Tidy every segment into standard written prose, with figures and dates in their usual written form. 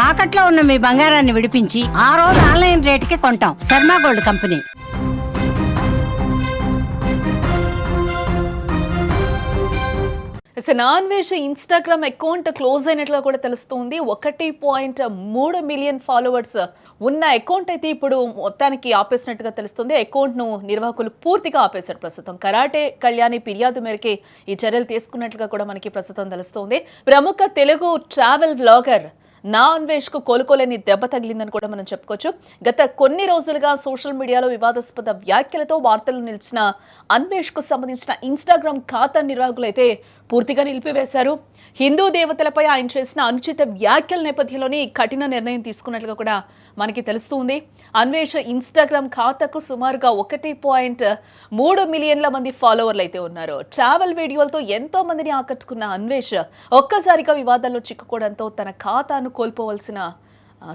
తాకట్లో ఉన్న మీ బంగారాన్ని విడిపించి ఆ రోజు ఆన్లైన్ రేటుకి కొంటాం. Sharma gold company. Nonveg Instagram account close అయినట్లుగా కూడా తెలుస్తుంది. 1.3 మిలియన్ ఫాలోవర్స్ ఉన్న అకౌంట్ అయితే ఇప్పుడు మొత్తానికి ఆపేసినట్టుగా తెలుస్తుంది. అకౌంట్ ను నిర్వాహకులు పూర్తిగా ఆపేశారు. ప్రస్తుతం కరాటే కళ్యాణి ఫిర్యాదు మేరకే ఈ చర్యలు తీసుకున్నట్లుగా కూడా మనకి ప్రస్తుతం తెలుస్తుంది. ప్రముఖ తెలుగు ట్రావెల్ బ్లాగర్ నా అన్వేష్ కు కోలుకోలేని దెబ్బ తగిలిందని కూడా మనం చెప్పుకోవచ్చు. గత కొన్ని రోజులుగా సోషల్ మీడియాలో వివాదాస్పద వ్యాఖ్యలతో వార్తలు నిలిచిన అన్వేష్ కు సంబంధించిన ఇన్స్టాగ్రామ్ ఖాతా నిర్వాహకులు అయితే పూర్తిగా నిలిపివేశారు. హిందూ దేవతలపై ఆయన చేసిన అనుచిత వ్యాఖ్యల నేపథ్యంలోనే కఠిన నిర్ణయం తీసుకున్నట్లుగా కూడా మనకి తెలుస్తుంది. అన్వేష్ ఇన్స్టాగ్రామ్ ఖాతాకు సుమారుగా 1.3 మిలియన్ల మంది ఫాలోవర్లు అయితే ఉన్నారు. ట్రావెల్ వీడియోలతో ఎంతో మందిని ఆకట్టుకున్న అన్వేష్ ఒక్కసారిగా వివాదాల్లో చిక్కుకోవడంతో తన ఖాతాను కోల్పోవలసిన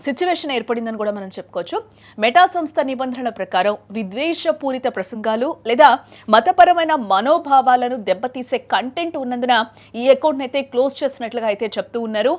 సిచ్యువేషన్ ఏర్పడిందని కూడా మనం చెప్పుకోవచ్చు. మెటా సంస్థ నిబంధనల ప్రకారం విద్వేషపూరిత ప్రసంగాలు లేదా మతపరమైన మనోభావాలను దెబ్బతీసే కంటెంట్ ఉన్నందున ఈ అకౌంట్ అయితే క్లోజ్ చేసినట్లుగా అయితే చెప్తూ ఉన్నారు.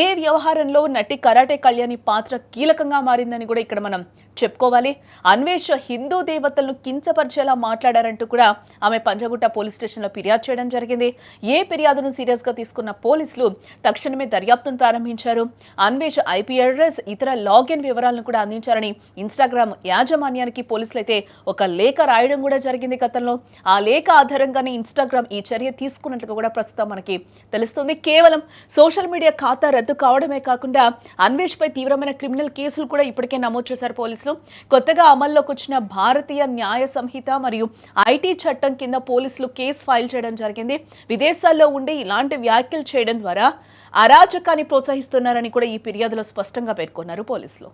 ఏ వ్యవహారంలో నటి కరాటే కళ్యాణి పాత్ర కీలకంగా మారిందని కూడా ఇక్కడ మనం చెప్పుకోవాలి. అన్వేష్ హిందూ దేవతలను కించపరిచేలా మాట్లాడారంటూ కూడా ఆమె పంజగుట్ట పోలీస్ స్టేషన్లో ఫిర్యాదు చేయడం జరిగింది. ఏ ఫిర్యాదును సీరియస్ గా తీసుకున్న పోలీసులు తక్షణమే దర్యాప్తును ప్రారంభించారు. అన్వేష్ ఐపీ అడ్రస్ ఇతర లాగిన్ వివరాలను కూడా అందించారని ఇన్స్టాగ్రామ్ యాజమాన్యానికి పోలీసులు అయితే ఒక లేఖ రాయడం కూడా జరిగింది గతంలో. ఆ లేఖ ఆధారంగానే ఇన్స్టాగ్రామ్ ఈ చర్య తీసుకున్నట్లుగా కూడా ప్రస్తుతం మనకి తెలుస్తుంది. కేవలం సోషల్ మీడియా ఖాతా రద్దు కావడమే కాకుండా అన్వేష్ పై తీవ్రమైన క్రిమినల్ కేసులు కూడా ఇప్పటికే నమోదు చేశారు పోలీసులు. కొత్తగా అమల్లోకి వచ్చిన భారతీయ న్యాయ సంహిత మరియు ఐటీ చట్టం కింద పోలీసులు కేసు ఫైల్ చేయడం జరిగింది. విదేశాల్లో ఉండి ఇలాంటి వ్యాఖ్యలు చేయడం ద్వారా అరాచకాన్ని ప్రోత్సహిస్తున్నారని కూడా ఈ ఫిర్యాదులో స్పష్టంగా పేర్కొన్నారు పోలీసులు.